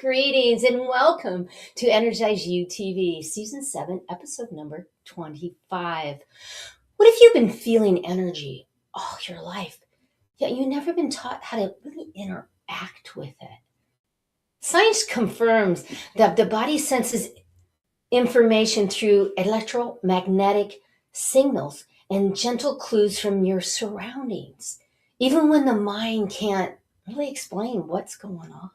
greetings, and welcome to EnergizeUtv, Season 7, Episode number 25. What if you've been feeling energy all your life, yet you've never been taught how to really interact with it? Science confirms that the body senses information through electromagnetic signals and gentle clues from your surroundings, even when the mind can't really explain what's going on.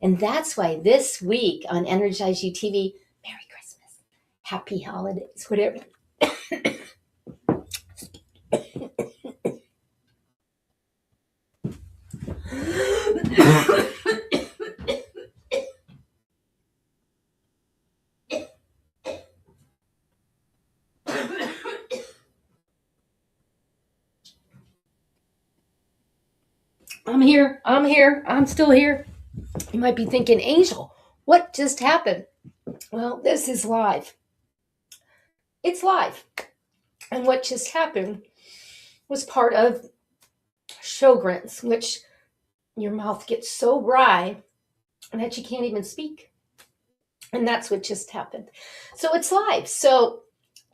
And that's why this week on EnergizeUtv, Merry Christmas, Happy Holidays, whatever. I'm still here. You might be thinking, Angel, what just happened? Well, this is live. It's live. And what just happened was part of Sjogren's, which your mouth gets so dry that you can't even speak. And that's what just happened. So it's live. So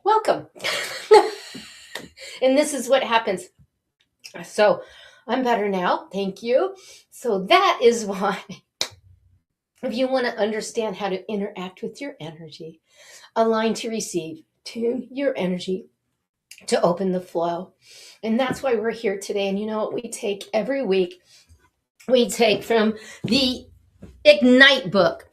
welcome. And this is what happens. So I'm better now. Thank you. So that is why, if you want to understand how to interact with your energy, align to receive, tune your energy to open the flow. And that's why we're here today. And you know what we take every week? We take from the Ignite book.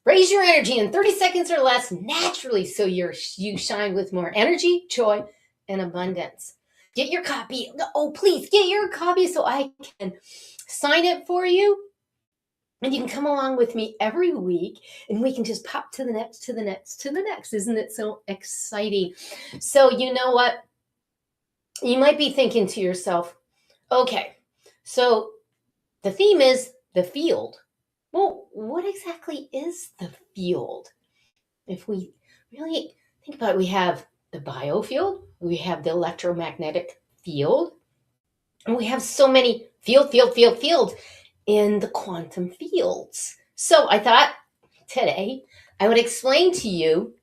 Raise your energy in 30 seconds or less naturally so you shine with more energy, joy, and abundance. Get your copy. Oh, please get your copy so I can sign it for you. And you can come along with me every week and we can just pop to the next, to the next, to the next. Isn't it so exciting? So you know what? You might be thinking to yourself, okay, so the theme is the field. Well, what exactly is the field? If we really think about it, we have the biofield, we have the electromagnetic field, and we have so many fields in the quantum fields. So I thought today I would explain to you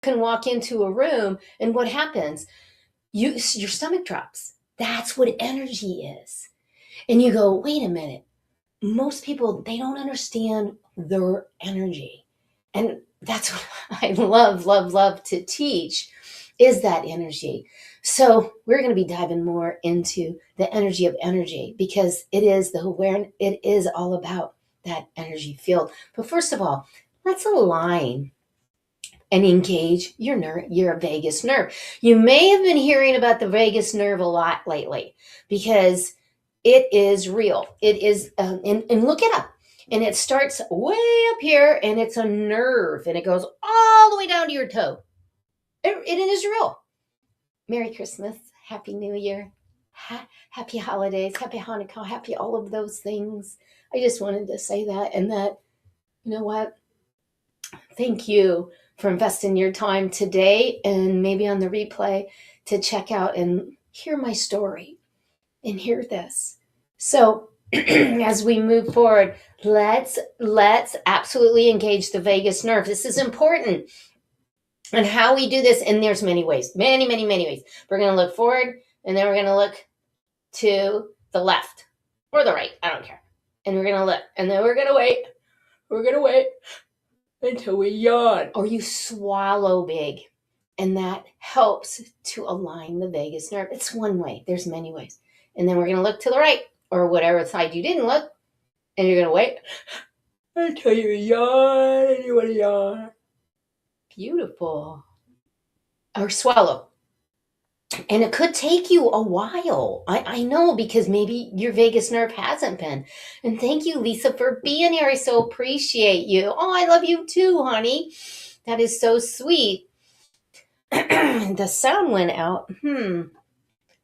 can walk into a room and what happens? Your stomach drops. That's what energy is. And you go, wait a minute. Most people, they don't understand their energy. And that's what I love to teach is that energy. So we're going to be diving more into the energy of energy because it is the awareness. It is all about that energy field. But first of all, let's align and engage your vagus nerve. You may have been hearing about the vagus nerve a lot lately because it is real. It is, and look it up. And it starts way up here and it's a nerve and it goes all the way down to your toe. It is real. Merry Christmas. Happy New Year. Happy holidays. Happy Hanukkah. Happy all of those things. I just wanted to say that and that, you know what? Thank you for investing your time today and maybe on the replay to check out and hear my story and hear this. So as we move forward, let's absolutely engage the vagus nerve. This is important. And how we do this, and there's many ways, many ways. We're going to look forward and then we're going to look to the left or the right. I don't care. And we're going to look and then we're going to wait. We're going to wait until we yawn. Or you swallow big. And that helps to align the vagus nerve. It's one way. There's many ways. And then we're going to look to the right or whatever side you didn't look. And you're going to wait until you yawn and you want to yawn. Beautiful. Or swallow. And it could take you a while. I know, because maybe your vagus nerve hasn't been. And thank you, Lisa, for being here. I so appreciate you. Oh, I love you too, honey. That is so sweet. The sound went out.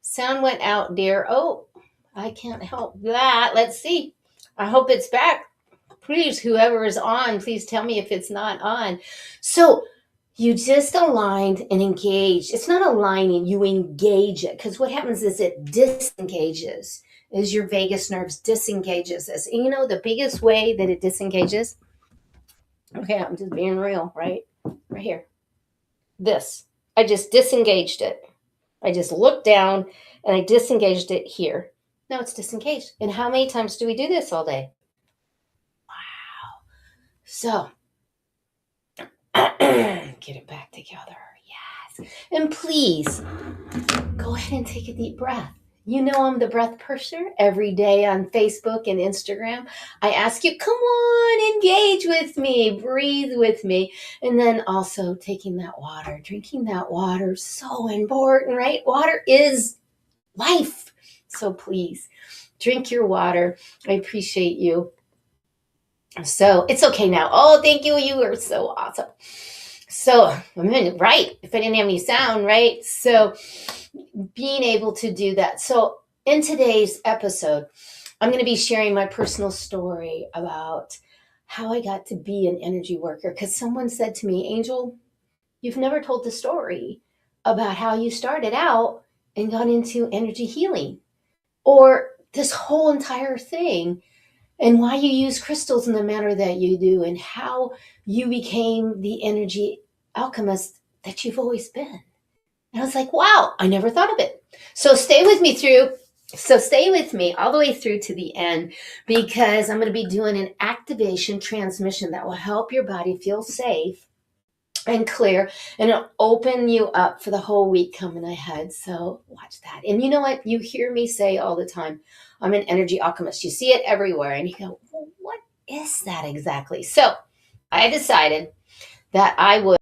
Sound went out, dear. Oh, I can't help that. Let's see. I hope it's back. Please, whoever is on, please tell me if it's not on. So you just aligned and engaged. It's not aligning, you engage it. Because what happens is it disengages. Is your vagus nerves disengages this. And you know the biggest way that it disengages? Okay, I'm just being real, right? Right here. This. I just disengaged it. I just looked down and I disengaged it here. Now it's disengaged. And how many times do we do this all day? Wow. So, get it back together. Yes. And please, go ahead and take a deep breath. You know I'm the breath pusher every day on Facebook and Instagram. I ask you, come on, engage with me, breathe with me. And then also taking that water, drinking that water, so important, right? Water is life. So please, drink your water. I appreciate you. So it's okay now. Oh, thank you. You are so awesome. So, right. If I didn't have any sound, right? So being able to do that. So in today's episode, I'm going to be sharing my personal story about how I got to be an energy worker. Because someone said to me, Angel, you've never told the story about how you started out and got into energy healing, or this whole entire thing, and why you use crystals in the manner that you do, and how you became the energy alchemist that you've always been. And I was like, wow, I never thought of it. So stay with me all the way through to the end, because I'm going to be doing an activation transmission that will help your body feel safe and clear, and it'll open you up for the whole week coming ahead. So watch that. And you know what? You hear me say all the time, I'm an energy alchemist. You see it everywhere. And you go, well, what is that exactly? So I decided that I would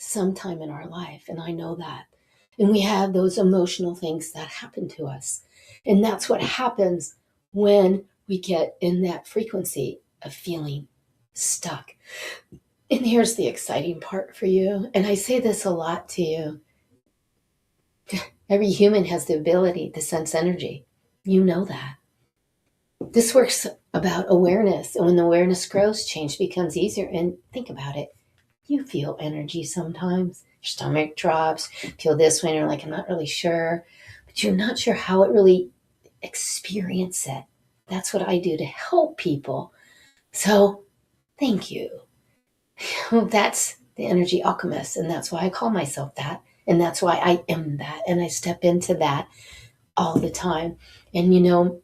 sometime in our life. And I know that. And we have those emotional things that happen to us. And that's what happens when we get in that frequency of feeling stuck. And here's the exciting part for you. And I say this a lot to you. Every human has the ability to sense energy. You know that. This works about awareness. And when the awareness grows, change becomes easier. And think about it. You feel energy sometimes. Your stomach drops, feel this way, and you're like, I'm not really sure. But you're not sure how it really experience it. That's what I do to help people. So thank you. That's the Energy Alchemist. And that's why I call myself that. And that's why I am that. And I step into that all the time. And I'm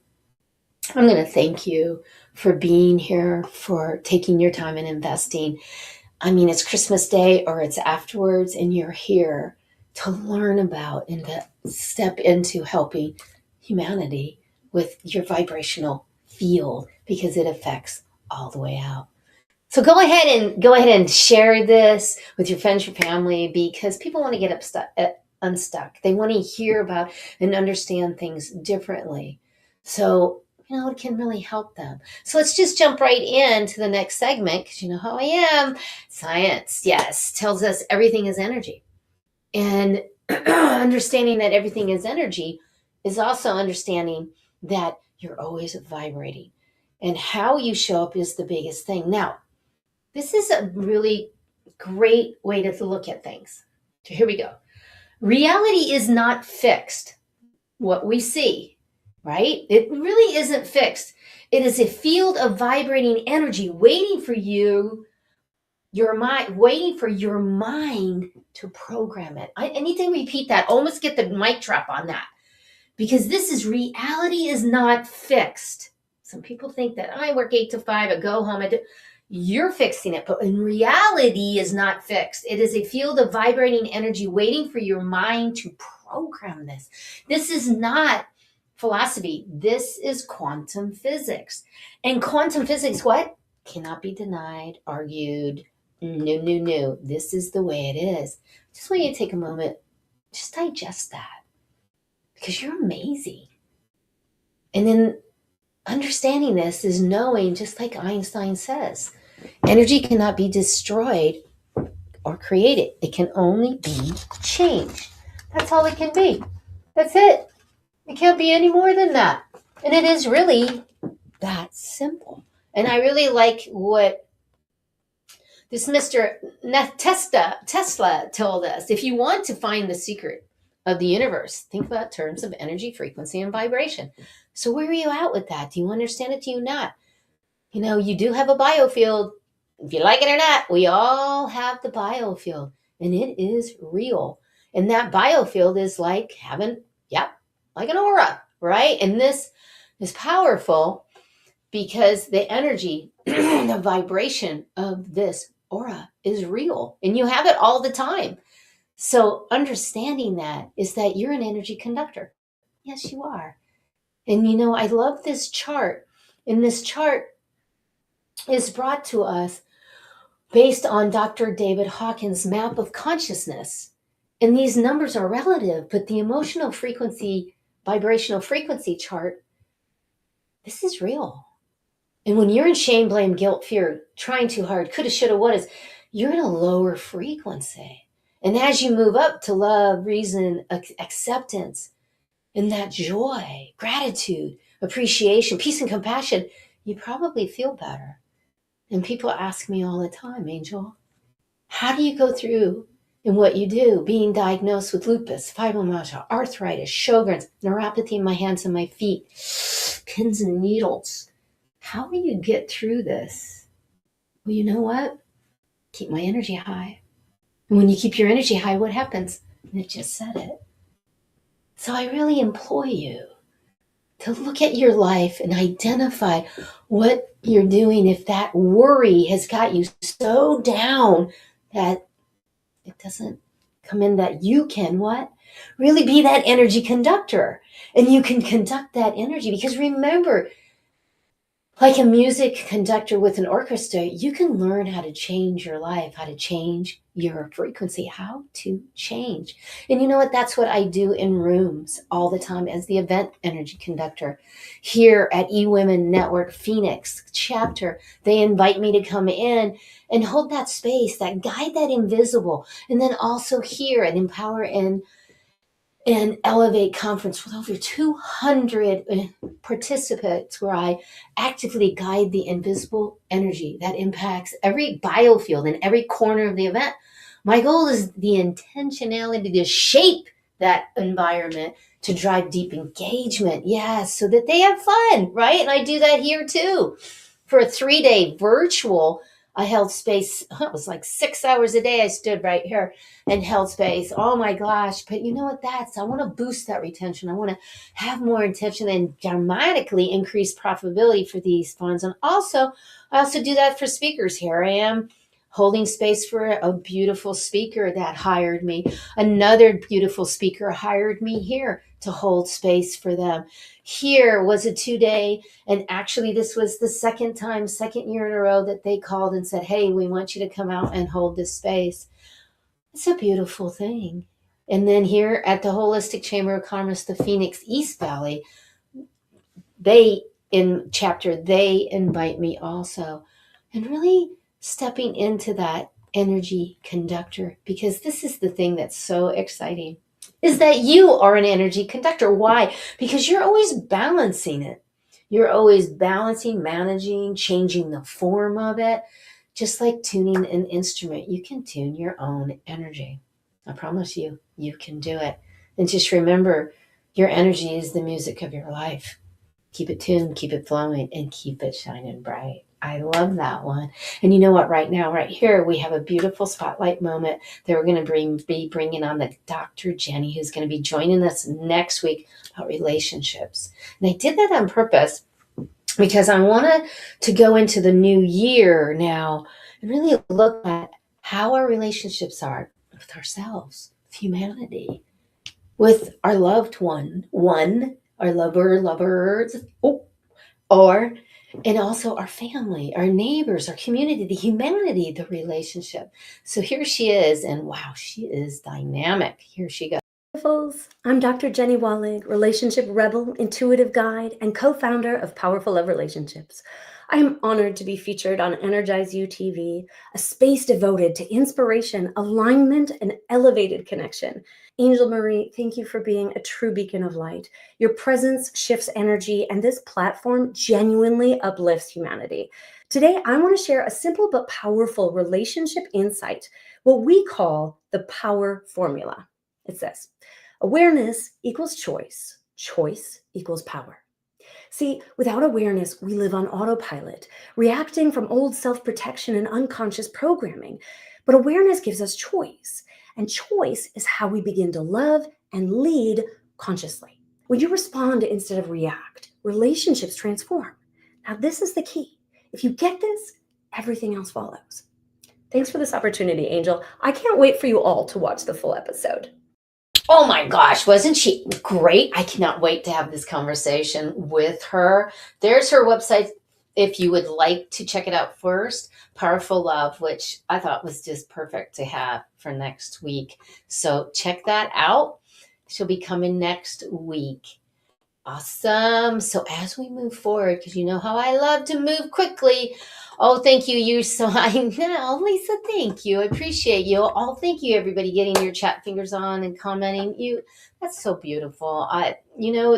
going to thank you for being here, for taking your time and investing. I mean, it's Christmas Day or it's afterwards, and you're here to learn about and to step into helping humanity with your vibrational field, because it affects all the way out. So go ahead and share this with your friends, your family, because people want to get unstuck. They want to hear about and understand things differently. So, it can really help them. So let's just jump right into the next segment, because you know how I am. Science, yes, tells us everything is energy. And understanding that everything is energy is also understanding that you're always vibrating. And how you show up is the biggest thing. Now, this is a really great way to look at things. So here we go. Reality is not fixed. What we see, right? It really isn't fixed. It is a field of vibrating energy waiting for you, waiting for your mind to program it. I need to repeat that. Almost get the mic drop on that. Because this is reality is not fixed. Some people think that I work 8 to 5, I go home, you're fixing it, but in reality is not fixed. It is a field of vibrating energy waiting for your mind to program this. This is not philosophy. This is quantum physics. And quantum physics, what? Cannot be denied, argued. No. This is the way it is. Just want you to take a moment, just digest that, because you're amazing. And then understanding this is knowing, just like Einstein says, energy cannot be destroyed or created. It can only be changed. That's all it can be. That's it. It can't be any more than that. And it is really that simple. And I really like what this Mr. Tesla told us. If you want to find the secret of the universe, think about terms of energy, frequency, and vibration. So where are you at with that? Do you understand it? Do you not? You do have a biofield. If you like it or not, we all have the biofield, and it is real. And that biofield is like having, like an aura, right? And this is powerful because the energy, the vibration of this aura is real, and you have it all the time. So understanding that is that you're an energy conductor. Yes, you are. And I love this chart. And this chart is brought to us based on Dr. David Hawkins' map of consciousness. And these numbers are relative, but the emotional frequency, vibrational frequency chart, this is real. And when you're in shame, blame, guilt, fear, trying too hard, coulda, shoulda, woulda, you're in a lower frequency. And as you move up to love, reason, acceptance, and that joy, gratitude, appreciation, peace, and compassion, you probably feel better. And people ask me all the time, Angel, how do you go through in what you do, being diagnosed with lupus, fibromyalgia, arthritis, Sjogren's, neuropathy in my hands and my feet, pins and needles? How do you get through this? Well, you know what? Keep my energy high. And when you keep your energy high, what happens? And it just said it. So I really implore you to look at your life and identify what you're doing if that worry has got you so down that it doesn't come in, that you can what? Really be that energy conductor. And you can conduct that energy, because remember, like a music conductor with an orchestra, you can learn how to change your life, how to change your frequency, how to change. And you know what? That's what I do in rooms all the time as the event energy conductor. Here at eWomen Network Phoenix chapter, they invite me to come in and hold that space, that guide, that invisible. And then also here at Empower and an Elevate conference with over 200 participants where I actively guide the invisible energy that impacts every biofield in every corner of the event. My goal is the intentionality to shape that environment to drive deep engagement. Yes, so that they have fun, right? And I do that here too. For a 3-day virtual, I held space. It was like 6 hours a day. I stood right here and held space. Oh my gosh. But you know what? I want to boost that retention. I want to have more intention and dramatically increase profitability for these funds. And also, I also do that for speakers. Here I am holding space for a beautiful speaker that hired me. Another beautiful speaker hired me here to hold space for them. Here was a 2-day, and actually this was the second year in a row that they called and said, hey, we want you to come out and hold this space. It's a beautiful thing. And then here at the Holistic Chamber of Commerce, the Phoenix East Valley, they invite me also. And really stepping into that energy conductor, because this is the thing that's so exciting, is that you are an energy conductor. Why? Because you're always balancing it. You're always balancing, managing, changing the form of it. Just like tuning an instrument, you can tune your own energy. I promise you, you can do it. And just remember, your energy is the music of your life. Keep it tuned, keep it flowing, and keep it shining bright. I love that one. And you know what? Right now, right here, we have a beautiful spotlight moment that we're going to be bringing on the Dr. Jenny, who's going to be joining us next week about relationships. And I did that on purpose because I wanted to go into the new year now and really look at how our relationships are with ourselves, with humanity, with our loved our lovers, and also our family, our neighbors, our community, the humanity, the relationship. So here she is, and wow, she is dynamic. Here she goes. I'm Dr. Jenny Wallig, relationship rebel, intuitive guide, and co-founder of Powerful Love Relationships. I am honored to be featured on EnergizeUtv, a space devoted to inspiration, alignment, and elevated connection. Angel Marie, thank you for being a true beacon of light. Your presence shifts energy, and this platform genuinely uplifts humanity. Today, I want to share a simple but powerful relationship insight, what we call the power formula. It's this: awareness equals choice. Choice equals power. See, without awareness, we live on autopilot, reacting from old self-protection and unconscious programming. But awareness gives us choice, and choice is how we begin to love and lead consciously. When you respond instead of react, relationships transform. Now, this is the key. If you get this, everything else follows. Thanks for this opportunity, Angel. I can't wait for you all to watch the full episode. Oh my gosh, wasn't she great? I cannot wait to have this conversation with her. There's her website if you would like to check it out first. Powerful Love, which I thought was just perfect to have for next week. So check that out. She'll be coming next week. Awesome. So as we move forward, because you know how I love to move quickly. Oh, thank you. You so I know, Lisa. Thank you. I appreciate you. Oh, thank you, everybody, getting your chat fingers on and commenting. That's so beautiful.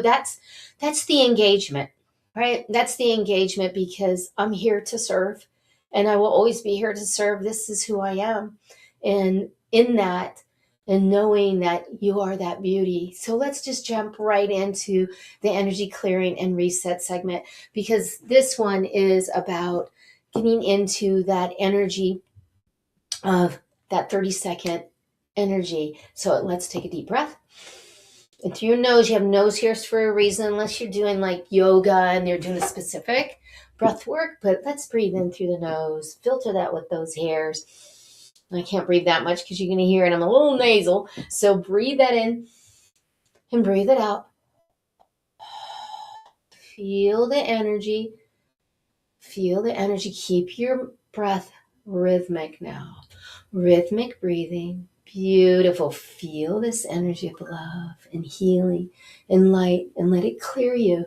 That's the engagement, right? That's the engagement because I'm here to serve, and I will always be here to serve. This is who I am, and in that, and knowing that you are that beauty. So let's just jump right into the energy clearing and reset segment, because this one is about getting into that energy of that 30-second energy. So let's take a deep breath. And through your nose, you have nose hairs for a reason, unless you're doing like yoga and you're doing a specific breath work. But let's breathe in through the nose, filter that with those hairs. I can't breathe that much because you're going to hear it. I'm a little nasal. So breathe that in and breathe it out. Feel the energy. Feel the energy. Keep your breath rhythmic now. Rhythmic breathing. Beautiful. Feel this energy of love and healing and light, and let it clear you.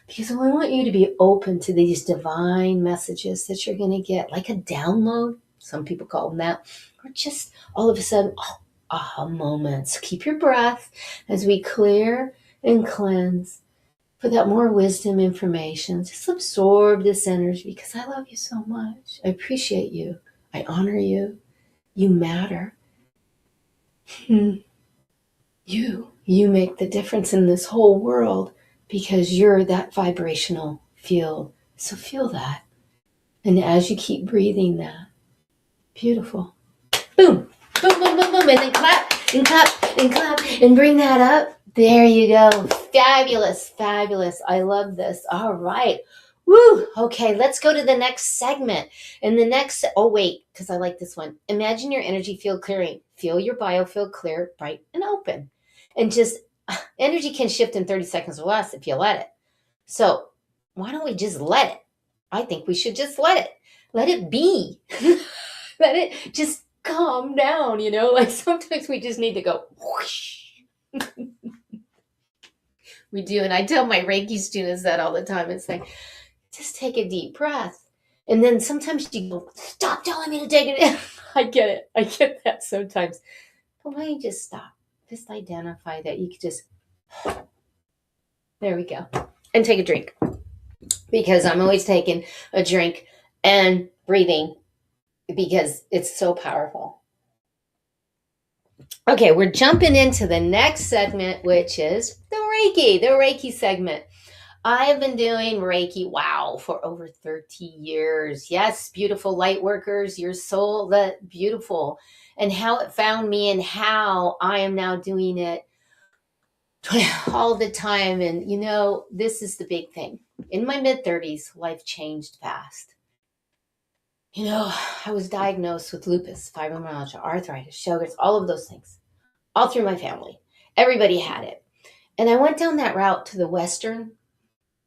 Because I want you to be open to these divine messages that you're going to get, like a download. Some people call them that. Or just all of a sudden, aha moments. Keep your breath as we clear and cleanse for that more wisdom information. Just absorb this energy because I love you so much. I appreciate you. I honor you. You matter. You make the difference in this whole world because you're that vibrational field. So feel that. And as you keep breathing that, beautiful. Boom, boom, boom, boom, boom. And then clap and clap and clap and bring that up. There you go. Fabulous, fabulous. I love this. All right. Woo. Okay, let's go to the next segment. And the next, oh, wait, because I like this one. Imagine your energy field clearing. Feel your biofield clear, bright, and open. And just energy can shift in 30 seconds or less if you let it. So why don't we just let it? I think we should just let it. Let it be. Let it just calm down, like sometimes we just need to go whoosh. We do. And I tell my Reiki students that all the time. It's like, just take a deep breath. And then sometimes you go, stop telling me to take it in. I get it. I get that sometimes. But why don't you just stop? Just identify that you could just, there we go. And take a drink. Because I'm always taking a drink and breathing because it's so powerful. Okay, we're jumping into the next segment, which is the Reiki segment. I have been doing Reiki, for over 30 years. Yes, beautiful light workers, your soul, that beautiful. And how it found me and how I am now doing it all the time. And, this is the big thing. In my mid-30s, life changed fast. I was diagnosed with lupus, fibromyalgia, arthritis, Sjogren's, all of those things, all through my family. Everybody had it. And I went down that route to the Western,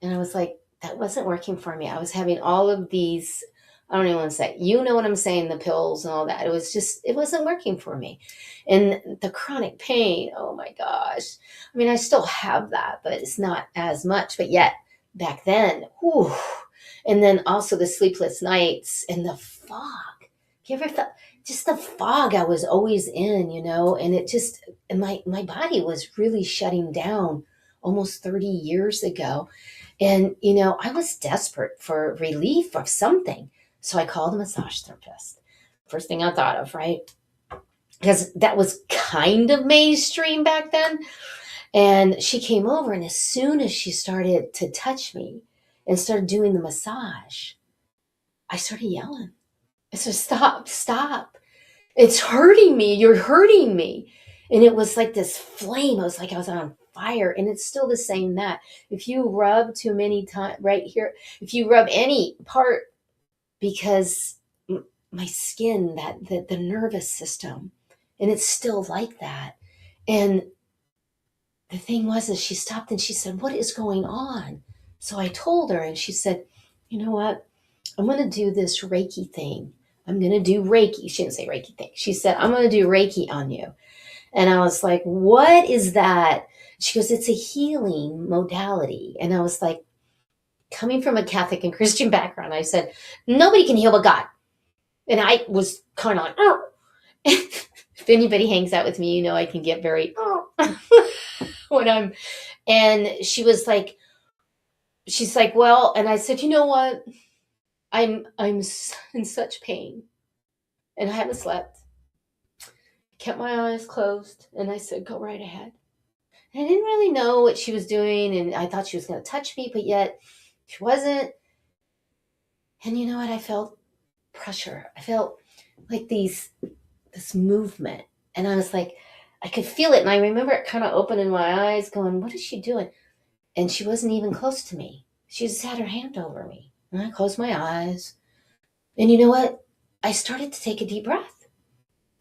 and I was like, that wasn't working for me. I was having all of these, I don't even want to say, you know what I'm saying, the pills and all that. It wasn't working for me. And the chronic pain, oh my gosh. I mean, I still have that, but it's not as much. But yet, back then, whew. And then also the sleepless nights and the fog. You ever felt just the fog I was always in, and it just, and my body was really shutting down almost 30 years ago. And, I was desperate for relief of something. So I called a massage therapist. First thing I thought of, right? Because that was kind of mainstream back then. And she came over, and as soon as she started to touch me and started doing the massage, I started yelling. I said, stop. It's hurting me. You're hurting me. And it was like this flame. It was like I was on fire. And it's still the same that if you rub too many times right here, if you rub any part, because my skin, the nervous system, and it's still like that. And the thing was, is she stopped and she said, what is going on? So I told her, and she said, you know what? I'm going to do this Reiki thing. I'm going to do Reiki. She didn't say Reiki thing. She said, I'm going to do Reiki on you. And I was like, what is that? She goes, it's a healing modality. And I was like, coming from a Catholic and Christian background, I said, nobody can heal but God. And I was kind of like, oh. If anybody hangs out with me, I can get very, oh. And she's like, well, and I said, you know what? I'm in such pain and I haven't slept. Kept my eyes closed, and I said, go right ahead. And I didn't really know what she was doing, and I thought she was going to touch me, but yet she wasn't. And you know what? I felt pressure. I felt like this movement, and I was like, I could feel it, and I remember it kind of opening my eyes going, what is she doing? And she wasn't even close to me. She just had her hand over me, and I closed my eyes. And you know what? I started to take a deep breath.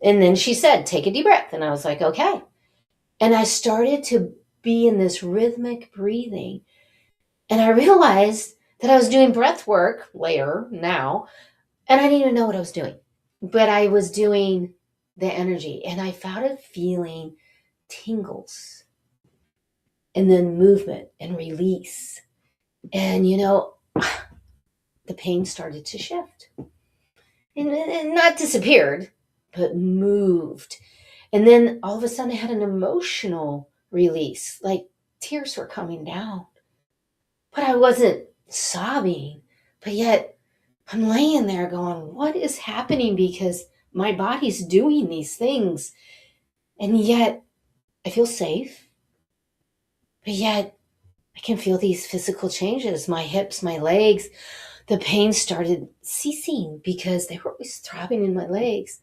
And then she said, take a deep breath. And I was like, okay. And I started to be in this rhythmic breathing. And I realized that I was doing breath work later now, and I didn't even know what I was doing. But I was doing the energy, and I started feeling tingles and then movement and release. And, the pain started to shift. And not disappeared, but moved. And then all of a sudden I had an emotional release, like tears were coming down. But I wasn't sobbing, but yet I'm laying there going, what is happening? Because my body's doing these things. And yet I feel safe. But yet I can feel these physical changes. My hips, my legs, the pain started ceasing because they were always throbbing in my legs.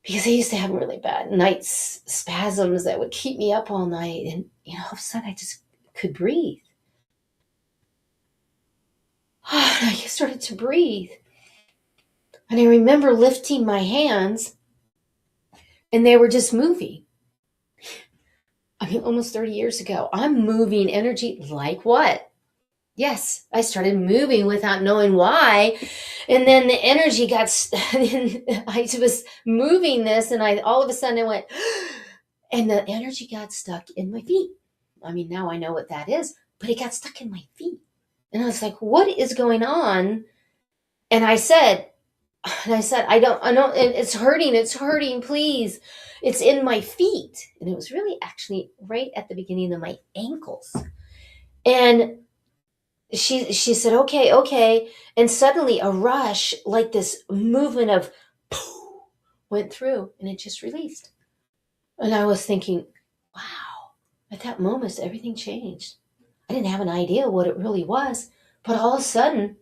Because I used to have really bad night spasms that would keep me up all night. And, all of a sudden I just could breathe. And I started to breathe. And I remember lifting my hands and they were just moving. I mean, almost 30 years ago, I'm moving energy like what? Yes, I started moving without knowing why. And then the energy got, I was moving this and all of a sudden I went, and the energy got stuck in my feet. I mean, now I know what that is, but it got stuck in my feet. And I was like, what is going on? And I said, I don't, it's hurting, please. It's in my feet. And it was really actually right at the beginning of my ankles. And she said, okay. And suddenly a rush, like this movement of poof, went through and it just released. And I was thinking, wow, at that moment, everything changed. I didn't have an idea what it really was, but all of a sudden,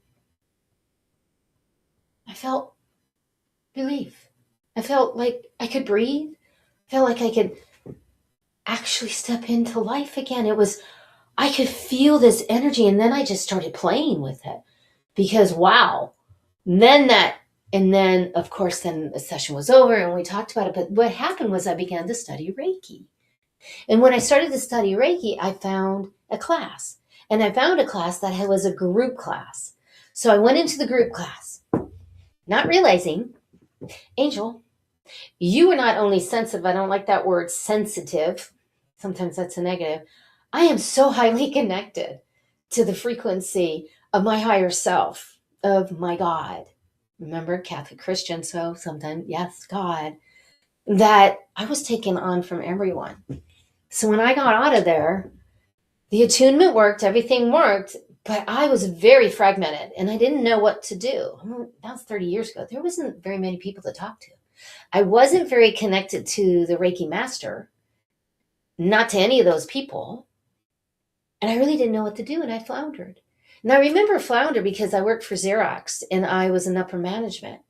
I felt relief. I felt like I could breathe. I felt like I could actually step into life again. I could feel this energy, and then I just started playing with it because, wow. And then of course, then the session was over and we talked about it. But what happened was I began to study Reiki. And when I started to study Reiki, I found a class. And I found a class that was a group class. So I went into the group class, not realizing, Angel, you are not only sensitive, I don't like that word sensitive. Sometimes that's a negative. I am so highly connected to the frequency of my higher self, of my God. Remember, Catholic Christian, so sometimes, yes, God, that I was taken on from everyone. So when I got out of there, the attunement worked, everything worked, but I was very fragmented and I didn't know what to do. I mean, that was 30 years ago. There wasn't very many people to talk to. I wasn't very connected to the Reiki master, not to any of those people. And I really didn't know what to do, and I floundered. And I remember flounder because I worked for Xerox and I was in upper management.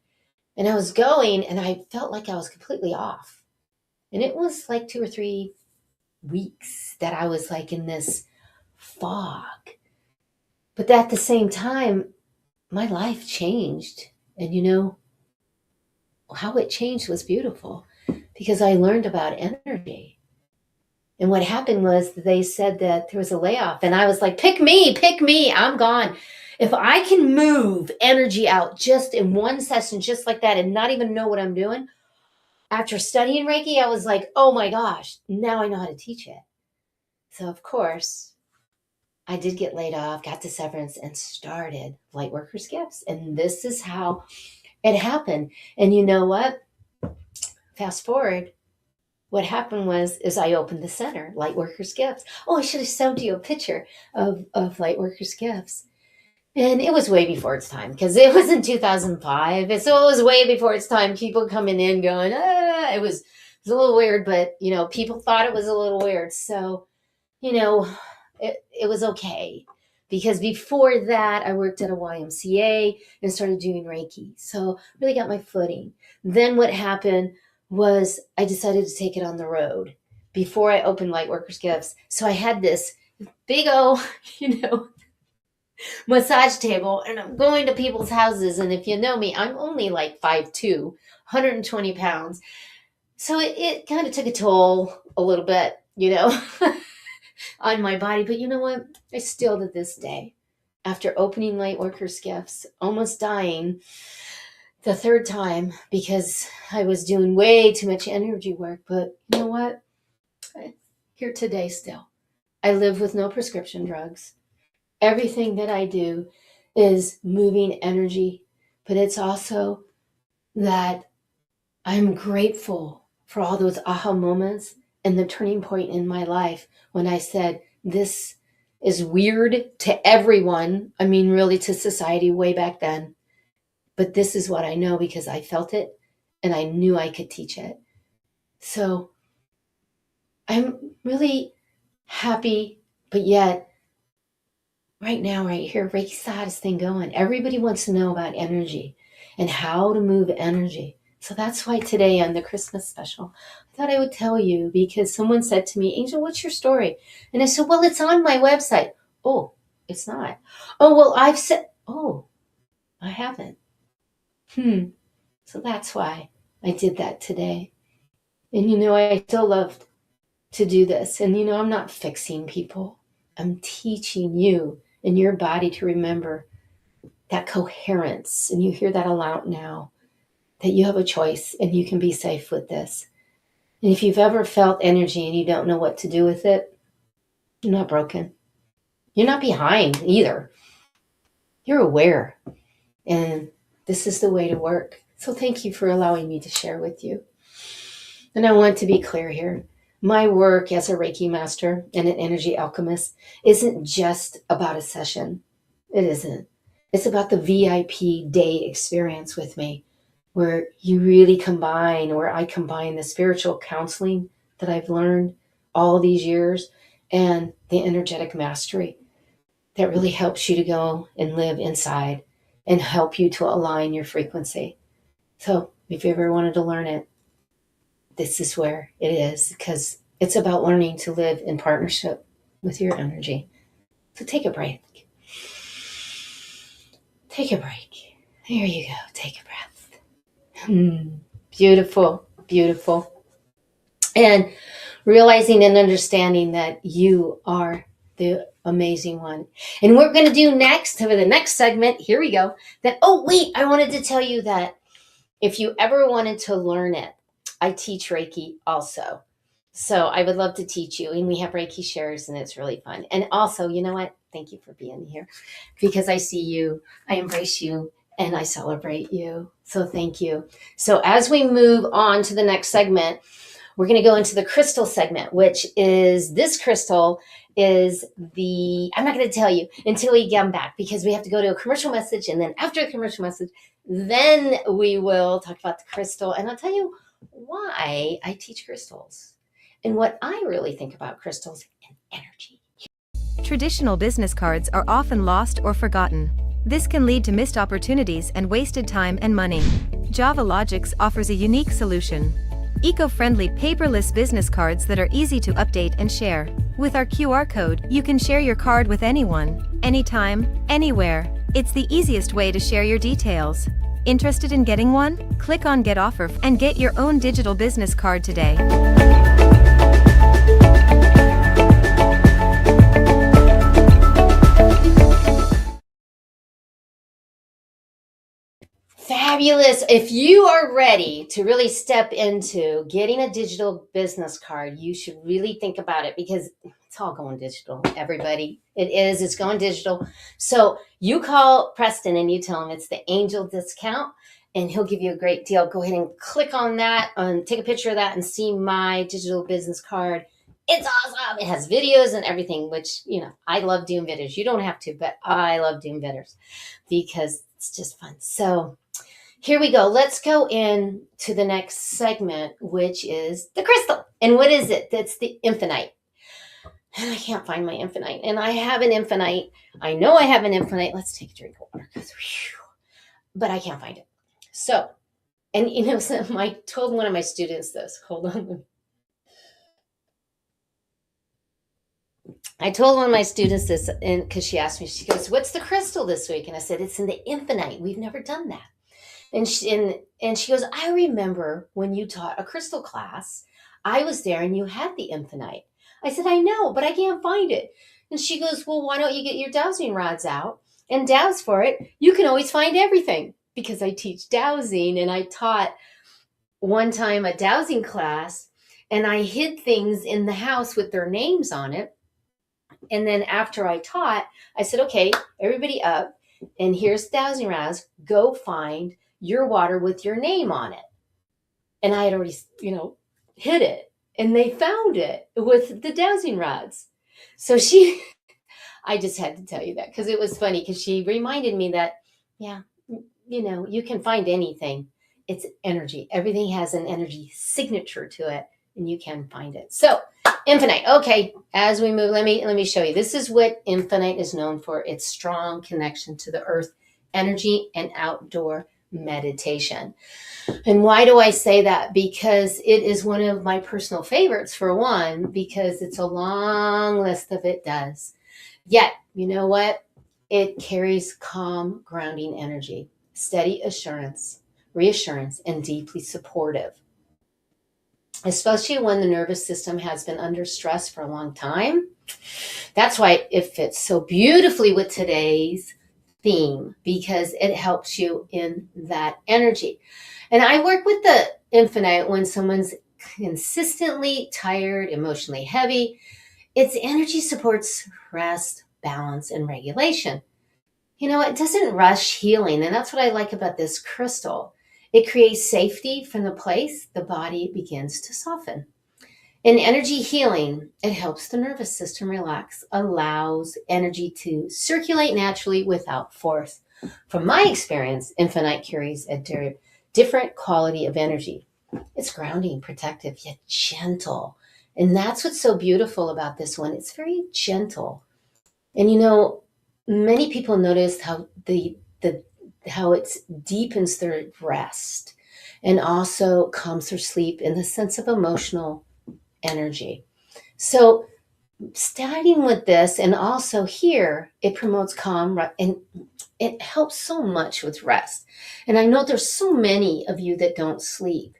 And I was going and I felt like I was completely off. And it was like 2 or 3 weeks that I was like in this fog. But at the same time, my life changed. And how it changed was beautiful because I learned about energy. And what happened was they said that there was a layoff. And I was like, pick me, I'm gone. If I can move energy out just in one session, just like that, and not even know what I'm doing, after studying Reiki, I was like, oh my gosh, now I know how to teach it. So, of course, I did get laid off, got the severance, and started Lightworkers Gifts. And this is how it happened. And you know what? Fast forward. What happened is I opened the center, Lightworkers Gifts. Oh, I should have showed you a picture of Lightworkers Gifts. And it was way before its time because it was in 2005. So it was way before its time. People coming in going, it was a little weird, but, people thought it was a little weird. So, it was okay. Because before that, I worked at a YMCA and started doing Reiki. So really got my footing. Then what happened was I decided to take it on the road before I opened Lightworkers Gifts. So I had this big old, massage table, and I'm going to people's houses. And if you know me, I'm only like 5'2", 120 pounds. So it kind of took a toll a little bit, on my body. But you know what? I still to this day, after opening Lightworkers Gifts, almost dying the third time because I was doing way too much energy work. But you know what? I'm here today still. I live with no prescription drugs. Everything that I do is moving energy, but it's also that I'm grateful for all those aha moments and the turning point in my life when I said, this is weird to everyone. I mean, really to society way back then. But this is what I know because I felt it and I knew I could teach it. So I'm really happy, but yet right now, right here, Reiki's the hottest thing going. Everybody wants to know about energy and how to move energy. So that's why today on the Christmas special, I thought I would tell you because someone said to me, Angel, what's your story? And I said, well, it's on my website. Oh, it's not. Oh, well, I've said, oh, I haven't. So that's why I did that today. And I still love to do this. And I'm not fixing people. I'm teaching you and your body to remember that coherence. And you hear that a lot now, that you have a choice and you can be safe with this. And if you've ever felt energy and you don't know what to do with it, you're not broken. You're not behind either. You're aware. And this is the way to work. So thank you for allowing me to share with you. And I want to be clear here. My work as a Reiki master and an energy alchemist isn't just about a session. It isn't. It's about the VIP day experience with me, where you really combine, where I combine the spiritual counseling that I've learned all these years and the energetic mastery that really helps you to go and live inside and help you to align your frequency. So if you ever wanted to learn it, this is where it is, because it's about learning to live in partnership with your energy. So take a break. Take a break. There you go. Take a breath. Beautiful, beautiful. And realizing and understanding that you are the amazing one. And we're going to do next, for the next segment, here we go. I wanted to tell you that if you ever wanted to learn it, I teach Reiki also. So I would love to teach you. And we have Reiki shares and it's really fun. And also, you know what? Thank you for being here because I see you, I embrace you, and I celebrate you. So thank you. So as we move on to the next segment, we're going to go into the crystal segment, which is this crystal is I'm not going to tell you until we come back because we have to go to a commercial message. And then after a commercial message, then we will talk about the crystal. And I'll tell you why I teach crystals and what I really think about crystals and energy. Traditional business cards are often lost or forgotten. This can lead to missed opportunities and wasted time and money. Java Logics offers a unique solution. Eco-friendly paperless business cards that are easy to update and share. With our QR code, you can share your card with anyone, anytime, anywhere. It's the easiest way to share your details. Interested in getting one? Click on Get Offer and get your own digital business card today. Fabulous. If you are ready to really step into getting a digital business card, you should really think about it because it's all going digital, everybody. It is. It's going digital. So you call Preston and you tell him it's the Angel discount and he'll give you a great deal. Go ahead and click on that and take a picture of that and see my digital business card. It's awesome. It has videos and everything, which, I love doing videos. You don't have to, but I love doing videos because it's just fun. So here we go. Let's go into the next segment, which is the crystal. And what is it? That's the infinite. And I can't find my infinite. And I have an infinite. I know I have an infinite. Let's take a drink of water. But I can't find it. So, and I told one of my students this. Hold on. I told one of my students this because she asked me, she goes, what's the crystal this week? And I said, it's in the infinite. We've never done that. And she goes, I remember when you taught a crystal class, I was there and you had the infinite. I said, I know, but I can't find it. And she goes, well, why don't you get your dowsing rods out and douse for it? You can always find everything because I teach dowsing and I taught one time a dowsing class and I hid things in the house with their names on it. And then after I taught, I said, okay, everybody up and here's dowsing rods. Go find your water with your name on it. And I had already, hid it, and they found it with the dowsing rods. So I just had to tell you that because it was funny, because she reminded me that, yeah, you can find anything. It's energy. Everything has an energy signature to it, and you can find it. So, Infinite. Okay, as we move, let me show you. This is what Infinite is known for. Its strong connection to the earth energy and outdoor meditation. And why do I say that? Because it is one of my personal favorites, for one, because it's a long list of it does. Yet, you know what? It carries calm, grounding energy, steady assurance, reassurance, and deeply supportive. Especially when the nervous system has been under stress for a long time. That's why it fits so beautifully with today's theme, because it helps you in that energy. And I work with the Infinite when someone's consistently tired, emotionally heavy. Its energy supports rest, balance, and regulation. It doesn't rush healing, and that's what I like about this crystal. It creates safety from the place the body begins to soften. In energy healing, it helps the nervous system relax, allows energy to circulate naturally without force. From my experience, Infinite carries a different quality of energy. It's grounding, protective, yet gentle. And that's what's so beautiful about this one. It's very gentle. And many people notice how how it deepens their rest and also calms their sleep in the sense of emotional energy. So starting with this, and also here, it promotes calm and it helps so much with rest. And I know there's so many of you that don't sleep.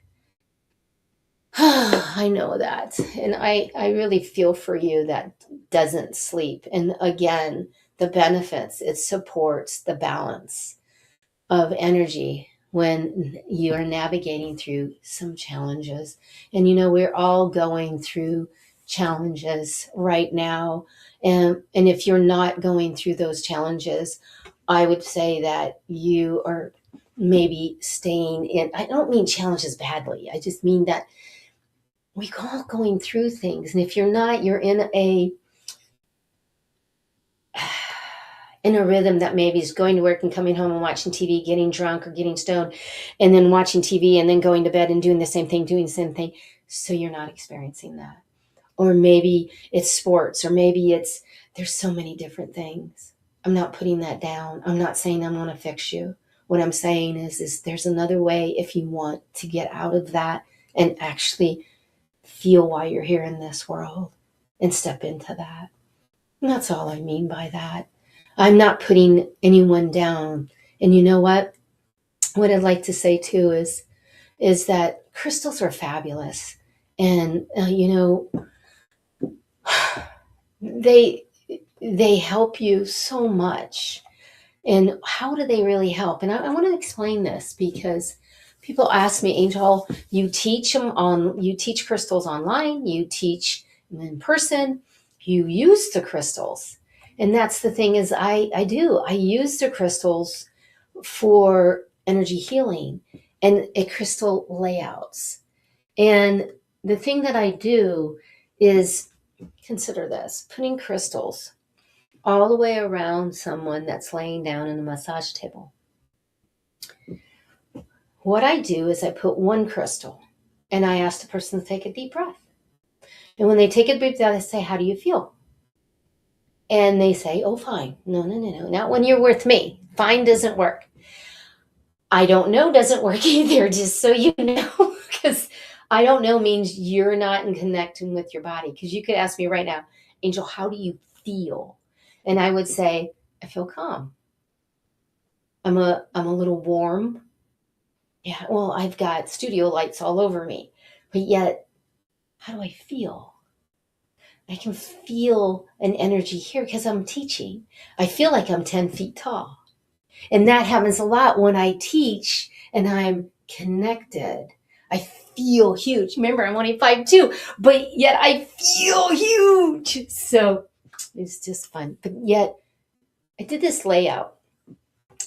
I know that. And I really feel for you that doesn't sleep. And again, the benefits, it supports the balance of energy when you are navigating through some challenges. And we're all going through challenges right now. And if you're not going through those challenges, I would say that you are maybe staying in, I don't mean challenges badly. I just mean that we're all going through things. And if you're not, you're in a rhythm that maybe is going to work and coming home and watching TV, getting drunk or getting stoned, and then watching TV and then going to bed and doing the same thing. So you're not experiencing that. Or maybe it's sports, or maybe there's so many different things. I'm not putting that down. I'm not saying I'm going to fix you. What I'm saying is there's another way if you want to get out of that and actually feel why you're here in this world and step into that. And that's all I mean by that. I'm not putting anyone down. And you know what? What I'd like to say too is that crystals are fabulous. And, they help you so much. And how do they really help? And I want to explain this, because people ask me, Angel, you teach crystals online, you teach them in person, you use the crystals. And that's the thing is I do. I use the crystals for energy healing and crystal layouts. And the thing that I do is, consider this, putting crystals all the way around someone that's laying down in a massage table. What I do is I put one crystal and I ask the person to take a deep breath. And when they take a deep breath, I say, how do you feel? And they say, oh, fine. No. Not when you're with me. Fine doesn't work. I don't know doesn't work either, just so you know, because I don't know means you're not in connecting with your body. Because you could ask me right now, Angel, how do you feel? And I would say, I feel calm. I'm a little warm. Yeah, well, I've got studio lights all over me. But yet, how do I feel? I can feel an energy here because I'm teaching. I feel like I'm 10 feet tall. And that happens a lot when I teach and I'm connected. I feel huge. Remember, I'm only 5'2", but yet I feel huge. So it's just fun. But yet, I did this layout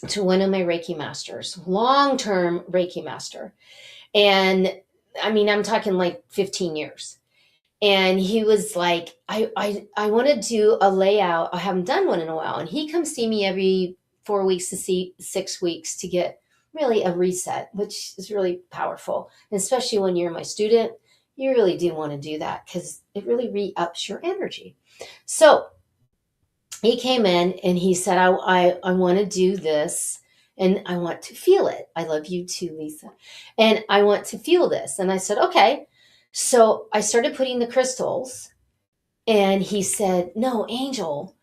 to one of my Reiki masters, long-term Reiki master. And I mean, I'm talking like 15 years. And he was like, I want to do a layout. I haven't done one in a while. And he comes see me every 4 weeks to 6 weeks to get really a reset, which is really powerful. And especially when you're my student, you really do want to do that because it really re-ups your energy. So he came in and he said, I want to do this and I want to feel it. I love you too, Lisa. And I want to feel this. And I said, okay. So I started putting the crystals and he said, no, Angel,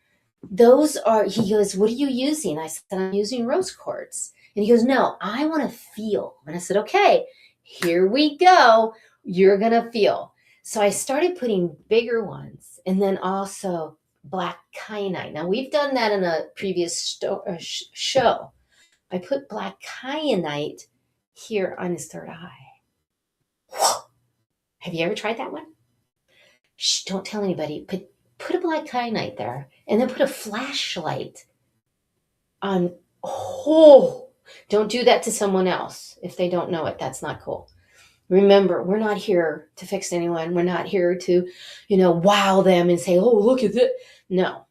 he goes, what are you using? I said, I'm using rose quartz. And he goes, no, I want to feel. And I said, okay, here we go. You're going to feel. So I started putting bigger ones and then also black kyanite. Now we've done that in a previous show. I put black kyanite here on his third eye. Have you ever tried that one? Shh, don't tell anybody. Put a black kyanite there and then put a flashlight on. Oh, don't do that to someone else if they don't know it. That's not cool. Remember, we're not here to fix anyone. We're not here to, wow them and say, oh, look at it. No.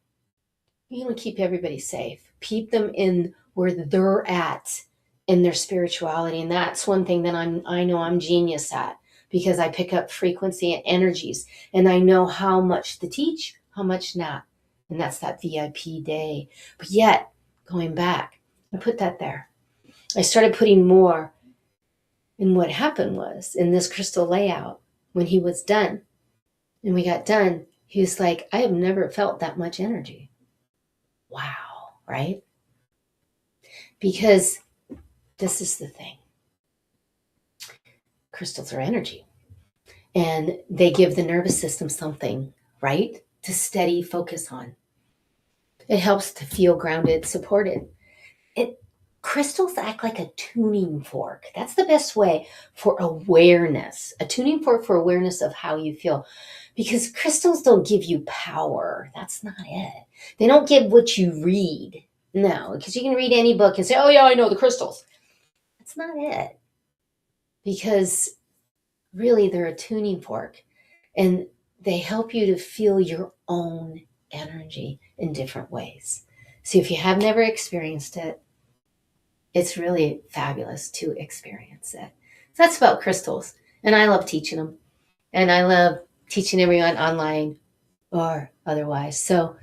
You want to keep everybody safe. Keep them in where they're at in their spirituality. And that's one thing that I know I'm genius at because I pick up frequency and energies. And I know how much to teach, how much not. And that's that VIP day. But yet, going back, I put that there. I started putting more. And what happened was, in this crystal layout, when he was done, and we got done, he was like, I have never felt that much energy. Wow, right? Because this is the thing. Crystals are energy. And they give the nervous system something, right, to steady focus on. It helps to feel grounded, supported. Crystals act like a tuning fork. That's the best way for awareness. A tuning fork for awareness of how you feel. Because crystals don't give you power. That's not it. They don't give what you read. No, because you can read any book and say, oh yeah, I know the crystals. That's not it. Because really they're a tuning fork. And they help you to feel your own energy in different ways. So if you have never experienced it, it's really fabulous to experience it. So that's about crystals. And I love teaching them. And I love teaching everyone online or otherwise. So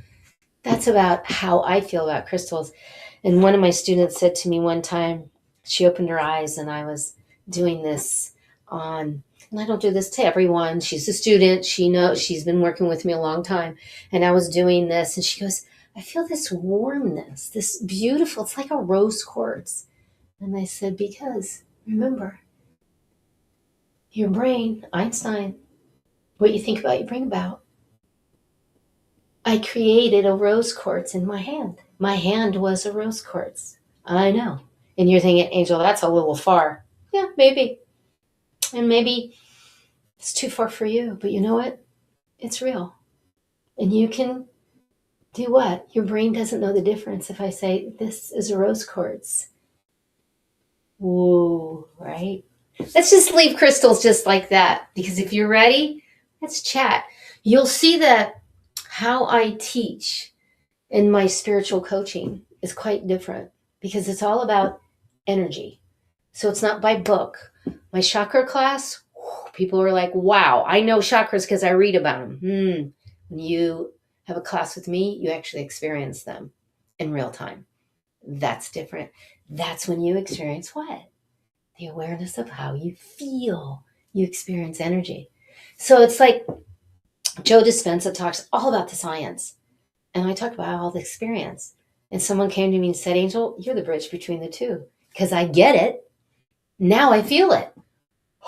that's about how I feel about crystals. And one of my students said to me one time, she opened her eyes and I was doing this and I don't do this to everyone. She's a student. She knows, she's been working with me a long time. And I was doing this and she goes, I feel this warmness, this beautiful, it's like a rose quartz. And I said, because remember, your brain, Einstein, what you think about, you bring about. I created a rose quartz in my hand. My hand was a rose quartz. I know. And you're thinking, Angel, that's a little far. Yeah, maybe. And maybe it's too far for you. But you know what? It's real. And you can do what? Your brain doesn't know the difference if I say, this is a rose quartz. Whoa, right? Let's just leave crystals just like that. Because if you're ready, let's chat. You'll see that how I teach in my spiritual coaching is quite different because it's all about energy. So it's not by book. My chakra class, people are like, wow, I know chakras because I read about them. When you have a class with me, you actually experience them in real time. That's different. That's when you experience what? The awareness of how you feel. You experience energy. So it's like Joe Dispenza talks all about the science. And I talk about all the experience. And someone came to me and said, Angel, you're the bridge between the two. Because I get it. Now I feel it.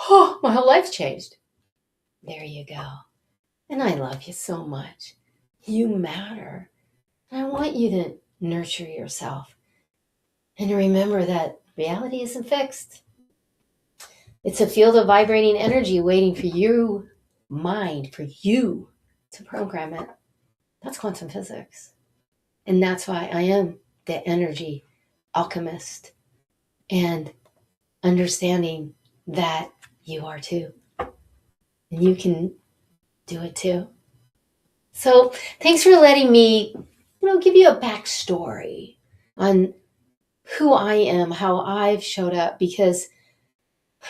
Oh, my whole life's changed. There you go. And I love you so much. You matter. And I want you to nurture yourself. And to remember that reality isn't fixed. It's a field of vibrating energy waiting for you, mind, for you to program it. That's quantum physics. And that's why I am the energy alchemist. And understanding that you are too. and you can do it too. So thanks for letting me, give you a backstory on who I am, how I've showed up, because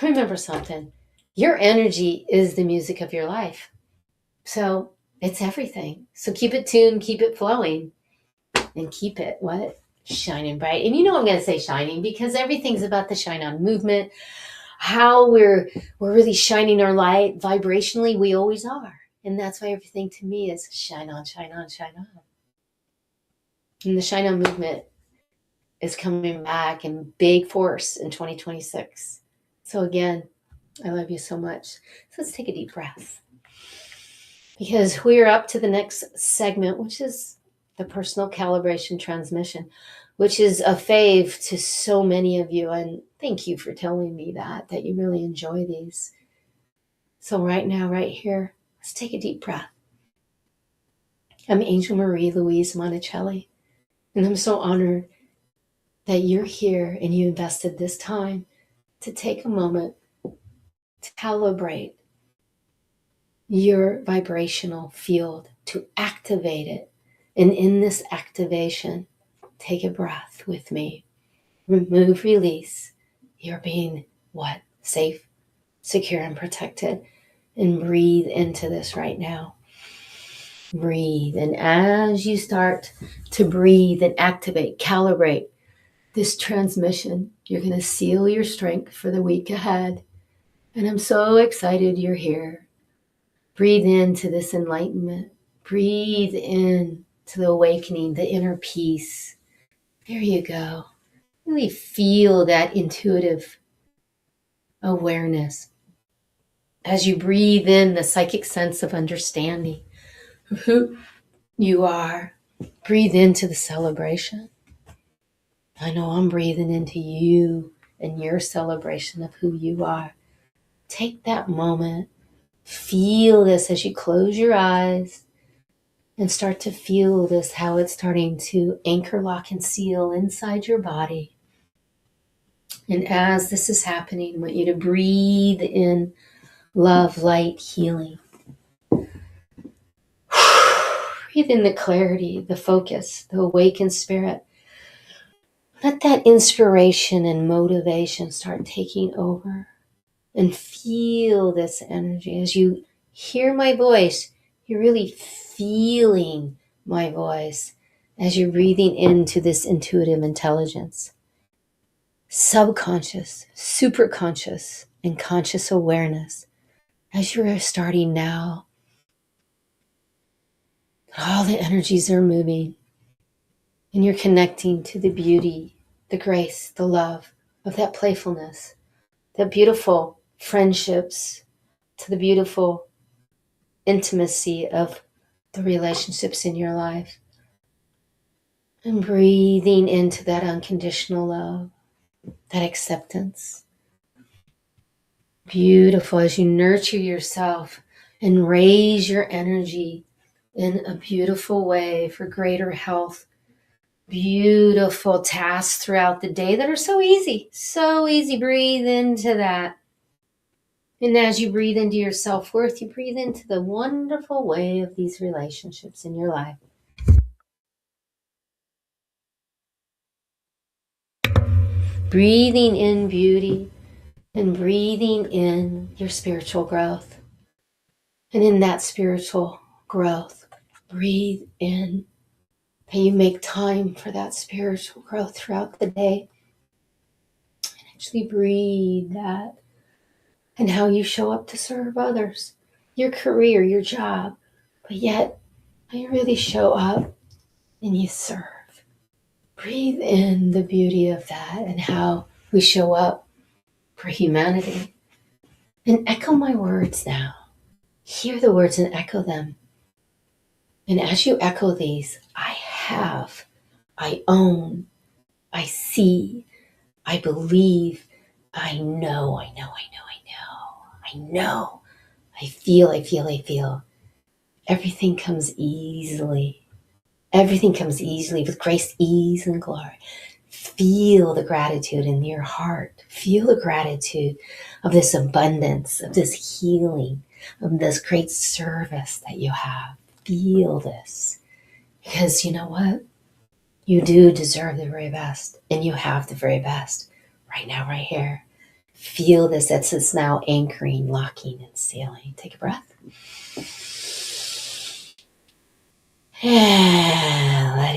remember something, your energy is the music of your life. So it's everything. So keep it tuned, keep it flowing, and keep it what? Shining bright. And I'm going to say shining because everything's about the shine on movement, how we're really shining our light vibrationally. We always are. And that's why everything to me is shine on, shine on, shine on. And the shine on movement is coming back in big force in 2026. So again, I love you so much. So let's take a deep breath, because we're up to the next segment, which is the personal calibration transmission, which is a fave to so many of you. And thank you for telling me that you really enjoy these. So right now, right here, let's take a deep breath. I'm Angel Marie Louise Monticelli, and I'm so honored that you're here and you invested this time to take a moment to calibrate your vibrational field, to activate it. And in this activation, take a breath with me. Remove, release. You're being what? Safe, secure, and protected. And breathe into this right now. Breathe. And as you start to breathe and activate, calibrate this transmission, you're going to seal your strength for the week ahead. And I'm so excited you're here. Breathe into this enlightenment. Breathe in to the awakening, the inner peace. There you go. Really feel that intuitive awareness. As you breathe in the psychic sense of understanding of who you are, breathe into the celebration. I know I'm breathing into you and your celebration of who you are. Take that moment. Feel this as you close your eyes and start to feel this, how it's starting to anchor, lock, and seal inside your body. And as this is happening, I want you to breathe in love, light, healing. Breathe in the clarity, the focus, the awakened spirit. Let that inspiration and motivation start taking over. And feel this energy. As you hear my voice, you're really feeling my voice as you're breathing into this intuitive intelligence. Subconscious, superconscious, and conscious awareness. As you're starting now, all the energies are moving and you're connecting to the beauty, the grace, the love of that playfulness, that beautiful friendships, to the beautiful intimacy of the relationships in your life. And breathing into that unconditional love, that acceptance. Beautiful as you nurture yourself and raise your energy in a beautiful way for greater health. Beautiful tasks throughout the day that are so easy. So easy. Breathe into that. And as you breathe into your self-worth, you breathe into the wonderful way of these relationships in your life. Breathing in beauty and breathing in your spiritual growth. And in that spiritual growth, breathe in that you make time for that spiritual growth throughout the day. And actually breathe that and how you show up to serve others, your career, your job, but yet you really show up and you serve. Breathe in the beauty of that and how we show up for humanity. And echo my words now. Hear the words and echo them. And as you echo these, I have, I own, I see, I believe, I know, I know, I know, I know, I know, I feel, I feel, I feel. Everything comes easily. Everything comes easily with grace, ease, and glory. Feel the gratitude in your heart. Feel the gratitude of this abundance, of this healing, of this great service that you have. Feel this. Because you know what? You do deserve the very best, and you have the very best right now, right here. Feel this. It's now anchoring, locking, and sealing. Take a breath. And let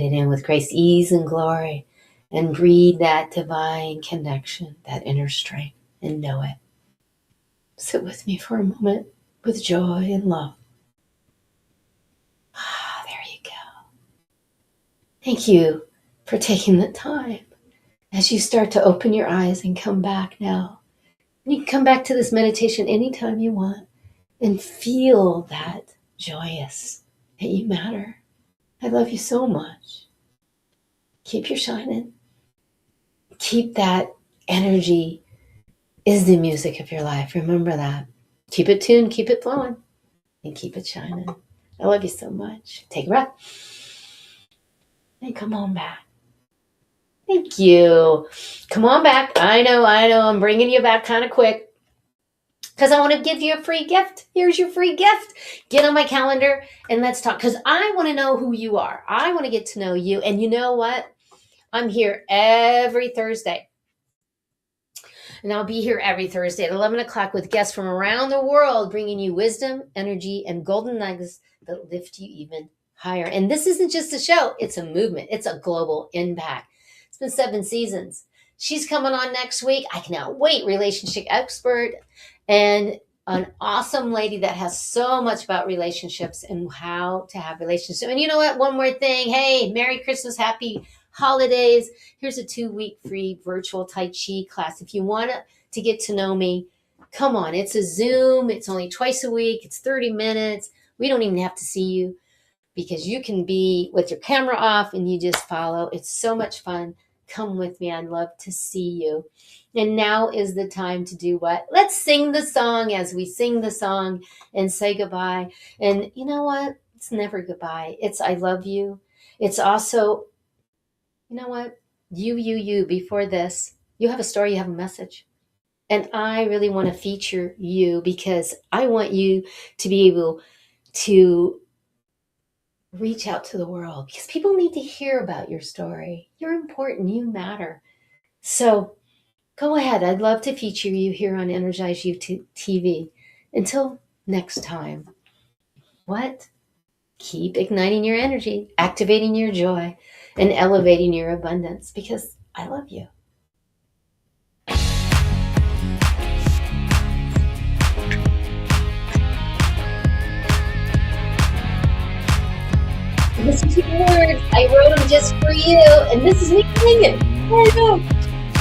it in with grace, ease, and glory. And breathe that divine connection, that inner strength, and know it. Sit with me for a moment with joy and love. There you go. Thank you for taking the time. As you start to open your eyes and come back now, you can come back to this meditation anytime you want and feel that joyous, that you matter. I love you so much. Keep your shining. Keep that energy is the music of your life. Remember that. Keep it tuned, keep it flowing, and keep it shining. I love you so much. Take a breath. And come on back. Thank you. Come on back. I know. I'm bringing you back kind of quick because I want to give you a free gift. Here's your free gift. Get on my calendar and let's talk, because I want to know who you are. I want to get to know you. And you know what? I'm here every Thursday. And I'll be here every Thursday at 11 o'clock with guests from around the world, bringing you wisdom, energy, and golden nuggets that lift you even higher. And this isn't just a show. It's a movement. It's a global impact. It's been 7 seasons. She's coming on next week. I cannot wait. Relationship expert and an awesome lady that has so much about relationships and how to have relationships. And you know what? One more thing. Hey, Merry Christmas. Happy holidays. Here's a 2-week free virtual Tai Chi class. If you want to get to know me, come on. It's a Zoom. It's only twice a week. It's 30 minutes. We don't even have to see you because you can be with your camera off and you just follow. It's so much fun. Come with me. I'd love to see you. And now is the time to do what? Let's sing the song as we sing the song and say goodbye. And you know what? It's never goodbye. It's I love you. It's also, you know what? You, before this, you have a story, you have a message. And I really want to feature you because I want you to be able to reach out to the world because people need to hear about your story. You're important. You matter. So go ahead. I'd love to feature you here on EnergizeUtv. Until next time, what? Keep igniting your energy, activating your joy, and elevating your abundance because I love you. Listen to the words. I wrote them just for you, and this is me singing. There we go.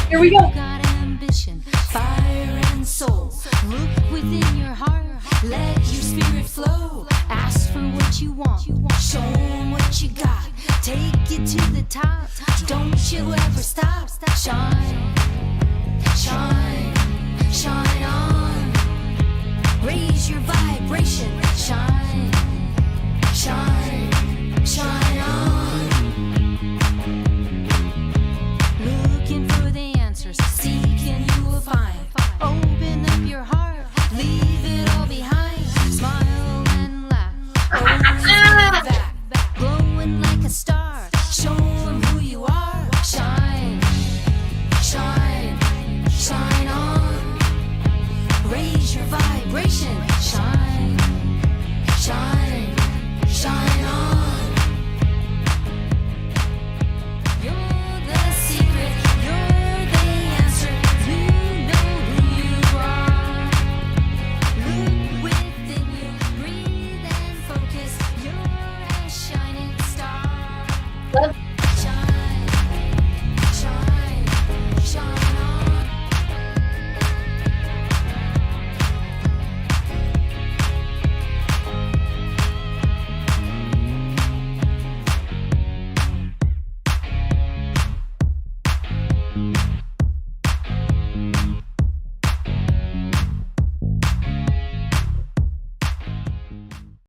Here we go. Got ambition, fire and soul. Look within your heart. Let your spirit flow. Ask for what you want. Show 'em what you got. Take it to the top. Don't you ever stop. Shine, shine, shine on. Raise your vibration. Shine, shine, shine on. Looking for the answers. Seek and you will find. Open up your heart. Leave it all behind. Smile and laugh. Always back. Glowing like a star. Show 'em who you are. Shine, shine, shine on. Raise your vibration. Shine, shine, shine.